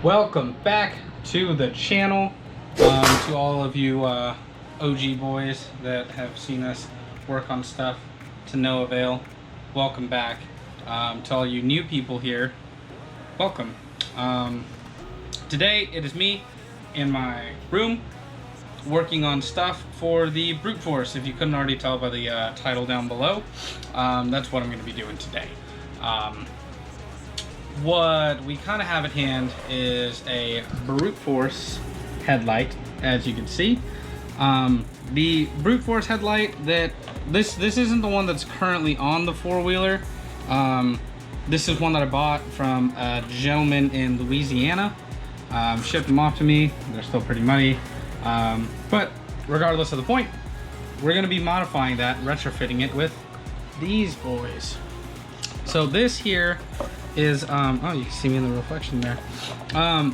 Welcome back to the channel. To all of you OG boys that have seen us work on stuff to no avail, welcome back. To all you new people here, welcome. Today it is me in my room working on stuff for the brute force. If you couldn't already tell by the title down below, that's what I'm going to be doing today. What we kind of have at hand is a brute force headlight, as you can see. The brute force headlight that this isn't the one that's currently on the four-wheeler. This is one that I bought from a gentleman in Louisiana. Shipped them off to me. They're still pretty muddy, but regardless of the point, we're going to be modifying that, retrofitting it with these boys. So this here is oh, you can see me in the reflection there.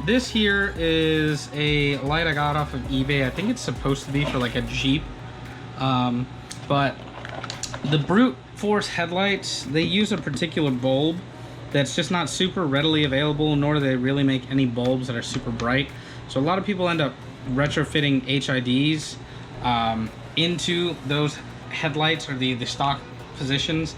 This here is a light I got off of eBay. I think it's supposed to be for like a Jeep, but the brute force headlights, they use a particular bulb that's just not super readily available, nor do they really make any bulbs that are super bright. So a lot of people end up retrofitting HIDs into those headlights, or the stock positions.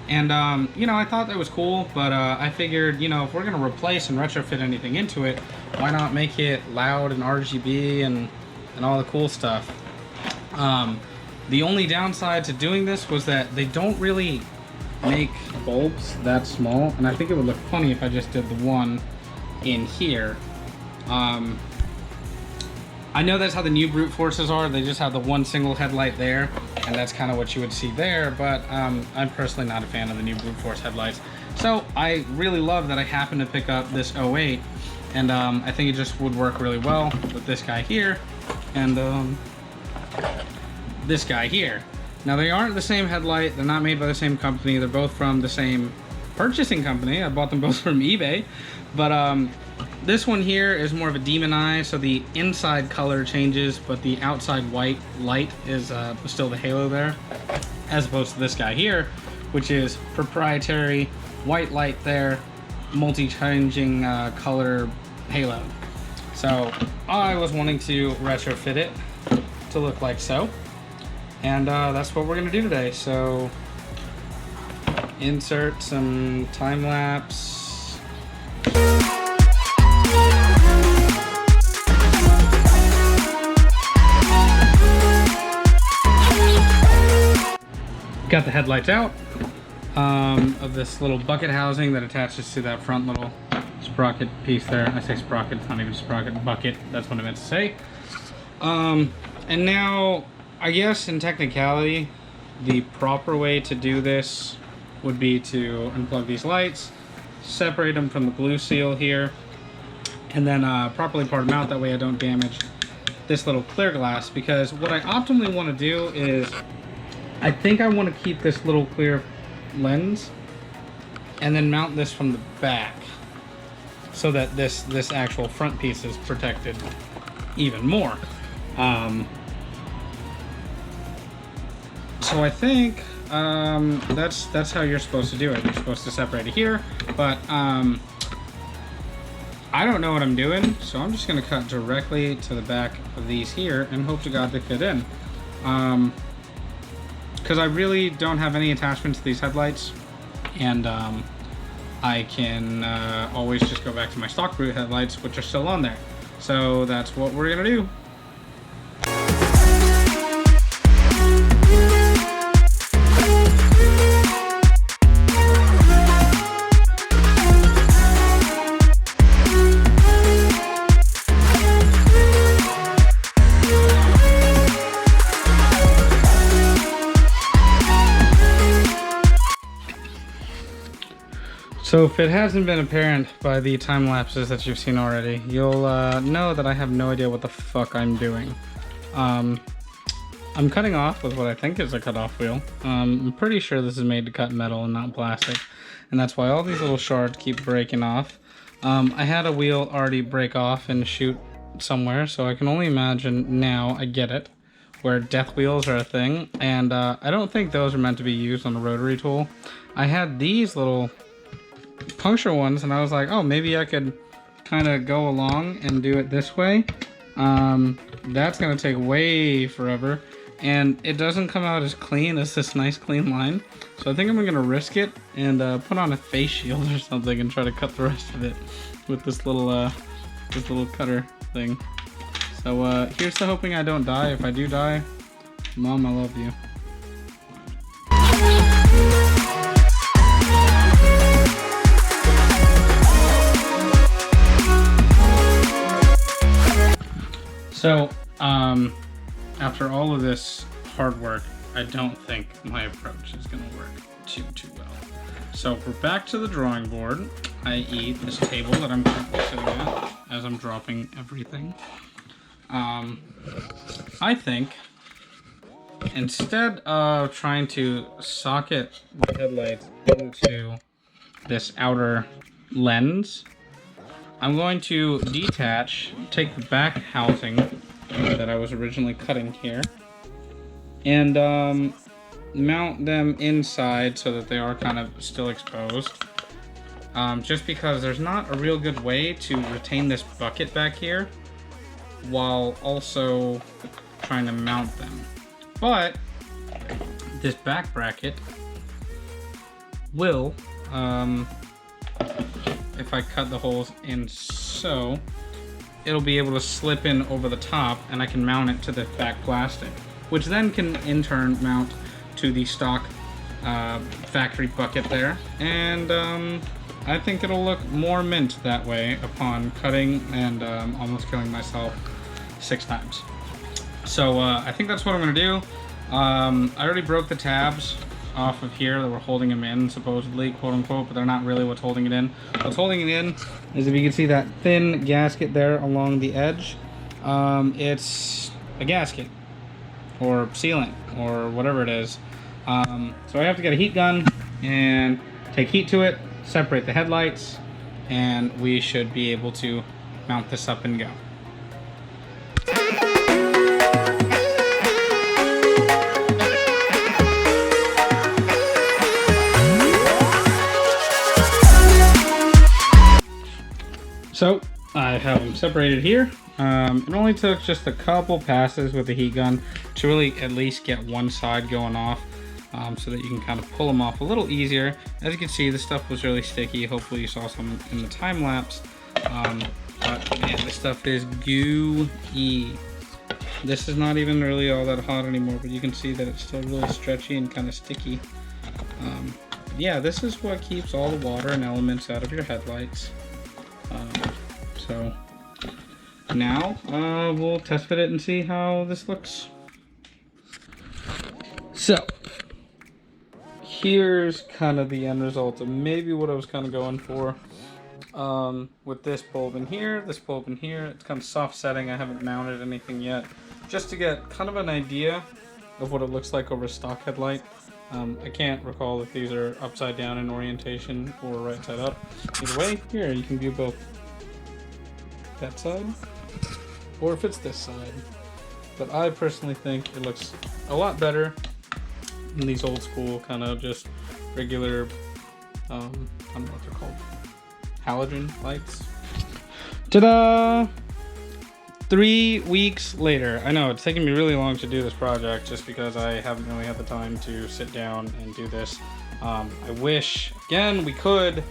And you know, I thought that was cool, but I figured, you know, if we're gonna replace and retrofit anything into it, why not make it loud and RGB and all the cool stuff. The only downside to doing this was that they don't really make bulbs that small, and I think it would look funny if I just did the one in here. I know that's how the new brute forces are. They just have the one single headlight there, and that's kind of what you would see there, but I'm personally not a fan of the new brute force headlights. So I really love that I happened to pick up this 08, and I think it just would work really well with this guy here and this guy here. Now, they aren't the same headlight, they're not made by the same company, they're both from the same purchasing company. I bought them both from eBay, but this one here is more of a demon eye, so the inside color changes, but the outside white light is still the halo there, as opposed to this guy here, which is proprietary white light there, multi-changing color halo. So I was wanting to retrofit it to look like so, and that's what we're gonna do today. So insert some time lapse. Got the headlights out of this little bucket housing that attaches to that front little sprocket piece there. I say sprocket, it's not even sprocket, bucket, that's what I meant to say. And now, I guess in technicality, the proper way to do this would be to unplug these lights, separate them from the glue seal here, and then properly part them out. That way I don't damage this little clear glass, because what I optimally want to do is, I think I want to keep this little clear lens and then mount this from the back so that this actual front piece is protected even more. So I think that's how you're supposed to do it. You're supposed to separate it here, but I don't know what I'm doing, so I'm just going to cut directly to the back of these here and hope to God they fit in. Because I really don't have any attachment to these headlights, and I can always just go back to my stock brute headlights, which are still on there. So that's what we're gonna do. So if it hasn't been apparent by the time lapses that you've seen already, you'll know that I have no idea what the fuck I'm doing. I'm cutting off with what I think is a cutoff wheel. I'm pretty sure this is made to cut metal and not plastic, and that's why all these little shards keep breaking off. I had a wheel already break off and shoot somewhere, so I can only imagine now I get it, where death wheels are a thing, and I don't think those are meant to be used on a rotary tool. I had these little puncture ones, and I was like, oh, maybe I could kind of go along and do it this way, that's gonna take way forever, and it doesn't come out as clean as this nice clean line. So I think I'm gonna risk it and put on a face shield or something and try to cut the rest of it with this little cutter thing. So here's to hoping I don't die. If I do die, Mom, I love you. So, after all of this hard work, I don't think my approach is gonna work too well. So we're back to the drawing board, i.e. this table that I'm currently sitting at as I'm dropping everything. I think instead of trying to socket the headlights into this outer lens, I'm going to detach, take the back housing that I was originally cutting here, and mount them inside so that they are kind of still exposed. Just because there's not a real good way to retain this bucket back here while also trying to mount them. But this back bracket will, if I cut the holes in so, it'll be able to slip in over the top and I can mount it to the back plastic, which then can in turn mount to the stock factory bucket there. And I think it'll look more mint that way upon cutting and almost killing myself 6 times. So I think that's what I'm gonna do. I already broke the tabs off of here that were holding them in, supposedly, quote unquote, but they're not really what's holding it in. What's holding it in is, if you can see that thin gasket there along the edge, it's a gasket or sealant or whatever it is. So I have to get a heat gun and take heat to it, separate the headlights, and we should be able to mount this up and go. So I have them separated here. It only took just a couple passes with the heat gun to really at least get one side going off, so that you can kind of pull them off a little easier. As you can see, the stuff was really sticky. Hopefully you saw some in the time lapse. But man, this stuff is gooey. This is not even really all that hot anymore, but you can see that it's still really stretchy and kind of sticky. Yeah, this is what keeps all the water and elements out of your headlights. So now we'll test fit it and see how this looks. So here's kind of the end result of maybe what I was kind of going for. With this bulb in here, this bulb in here, it's kind of soft setting. I haven't mounted anything yet, just to get kind of an idea of what it looks like over a stock headlight. I can't recall if these are upside down in orientation or right side up. Either way, here you can view both that side or if it's this side. But I personally think it looks a lot better than these old school kind of just regular, I don't know what they're called, halogen lights. Ta-da! 3 weeks later. I know it's taken me really long to do this project just because I haven't really had the time to sit down and do this. I wish, again, we could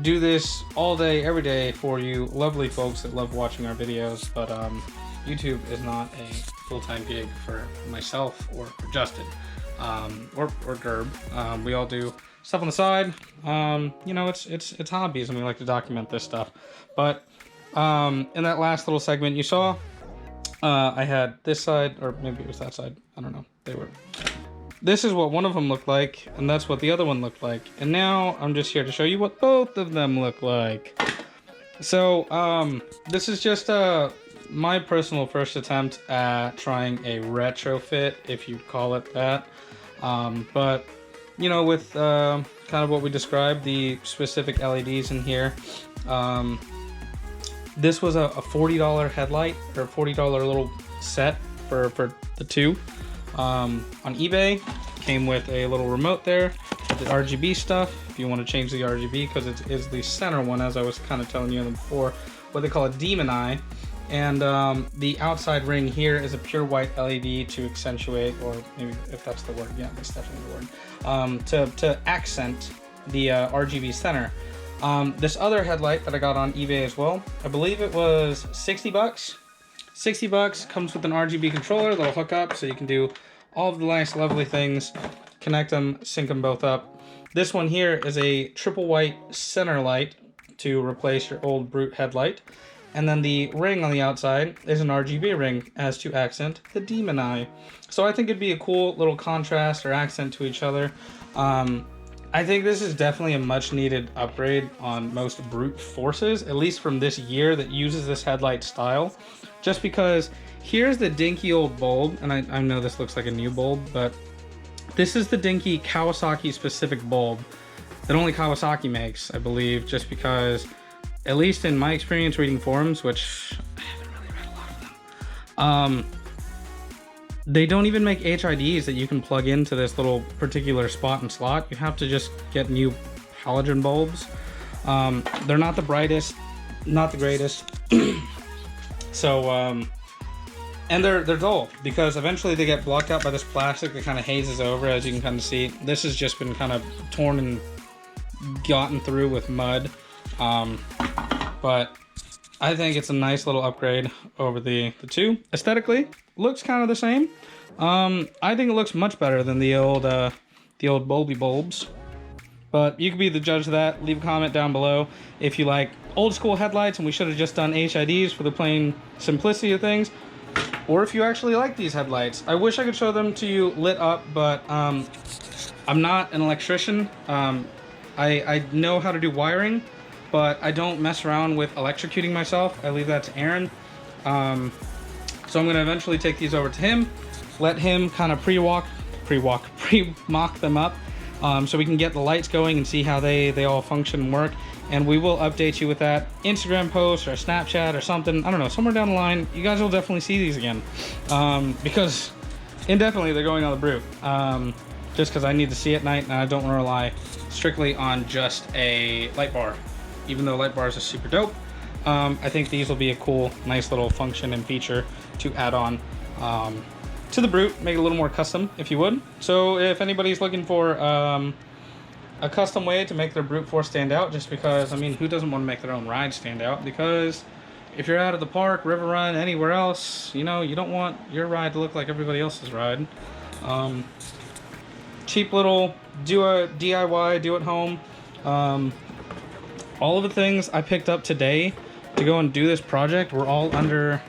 do this all day, every day for you lovely folks that love watching our videos, but YouTube is not a full-time gig for myself or for Justin, or Gerb. We all do stuff on the side. You know, it's hobbies, and we like to document this stuff. But in that last little segment you saw, I had this side, or maybe it was that side, I don't know, this is what one of them looked like, and that's what the other one looked like, and now I'm just here to show you what both of them look like. So this is just my personal first attempt at trying a retrofit, if you'd call it that, but you know, with kind of what we described, the specific LEDs in here. This was a $40 headlight, or $40 little set for the two. On eBay, came with a little remote there, the RGB stuff, if you want to change the RGB, because it is the center one, as I was kind of telling you before, what they call a demon eye. And the outside ring here is a pure white LED to accentuate, or maybe if that's the word, yeah, that's definitely the word, to accent the RGB center. This other headlight that I got on eBay as well, I believe it was 60 bucks. 60 bucks, comes with an RGB controller that'll hook up so you can do all of the nice lovely things, connect them, sync them both up. This one here is a triple white center light to replace your old Brute headlight. And then the ring on the outside is an RGB ring as to accent the demon eye. So I think it'd be a cool little contrast or accent to each other. I think this is definitely a much needed upgrade on most Brute Forces, at least from this year that uses this headlight style. Just because here's the dinky old bulb, and I know this looks like a new bulb, but this is the dinky Kawasaki specific bulb that only Kawasaki makes, I believe, just because, at least in my experience reading forums, which I haven't really read a lot of them, they don't even make HIDs that you can plug into this little particular spot and slot. You have to just get new halogen bulbs. They're not the brightest, not the greatest. So, and they're dull because eventually they get blocked out by this plastic that kind of hazes over, as you can kind of see. This has just been kind of torn and gotten through with mud. But I think it's a nice little upgrade over the two. Aesthetically, looks kind of the same. I think it looks much better than the old bulby bulbs. But you can be the judge of that. Leave a comment down below if you like old school headlights and we should have just done HIDs for the plain simplicity of things, or if you actually like these headlights. I wish I could show them to you lit up, but I'm not an electrician. I know how to do wiring, but I don't mess around with electrocuting myself. I leave that to Aaron. So I'm gonna eventually take these over to him, let him kind of pre-mock them up, so we can get the lights going and see how they all function and work. And we will update you with that Instagram post or Snapchat or something. I don't know, somewhere down the line, you guys will definitely see these again. Because indefinitely they're going on the Brute. Just because I need to see at night and I don't want to rely strictly on just a light bar. Even though light bars are super dope, I think these will be a cool, nice little function and feature to add on to the Brute, make it a little more custom, if you would. So if anybody's looking for a custom way to make their Brute Force stand out, just because, I mean, who doesn't want to make their own ride stand out? Because if you're out at the park, river run, anywhere else, you know, you don't want your ride to look like everybody else's ride. Cheap little, do a DIY, do at home. All of the things I picked up today to go and do this project were all under,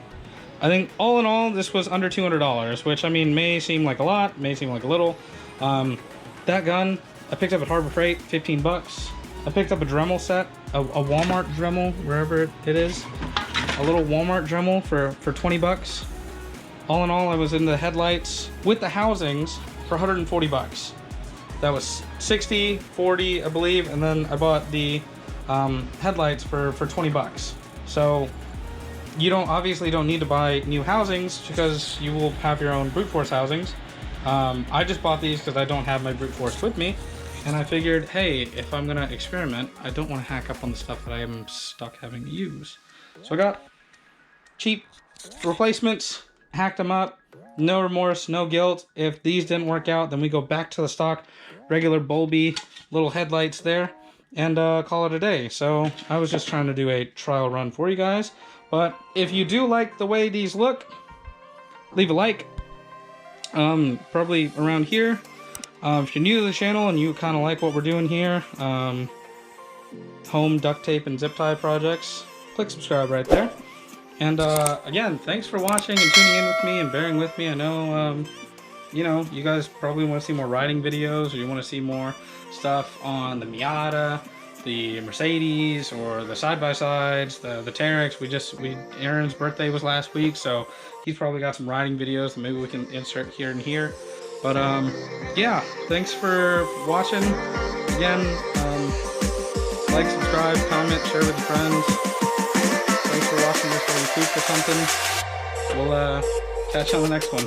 I think all in all, this was under $200, which, I mean, may seem like a lot, may seem like a little. That gun, I picked up at Harbor Freight, 15 bucks. I picked up a Dremel set, a Walmart Dremel, wherever it is. A little Walmart Dremel for 20 bucks. All in all, I was in the headlights with the housings for 140 bucks. That was 60, 40, I believe, and then I bought the headlights for 20 bucks. So you obviously don't need to buy new housings because you will have your own Brute Force housings. I just bought these because I don't have my Brute Force with me, and I figured, hey, if I'm gonna experiment, I don't want to hack up on the stuff that I am stuck having to use. So I got cheap replacements, hacked them up, no remorse, no guilt. If these didn't work out, then we go back to the stock regular bulby little headlights there and call it a day. So I was just trying to do a trial run for you guys. But if you do like the way these look, leave a like. Probably around here. If you're new to the channel and you kind of like what we're doing here, home duct tape and zip tie projects, click subscribe right there. And again, thanks for watching and tuning in with me and bearing with me. I know, you know, you guys probably want to see more riding videos, or you want to see more stuff on the Miata, the Mercedes, or the side-by-sides, the Terex. Aaron's birthday was last week, so he's probably got some riding videos that maybe we can insert here and here. But yeah, thanks for watching. Again, like, subscribe, comment, share with your friends. Thanks for watching this while you poop or something. We'll catch you on the next one.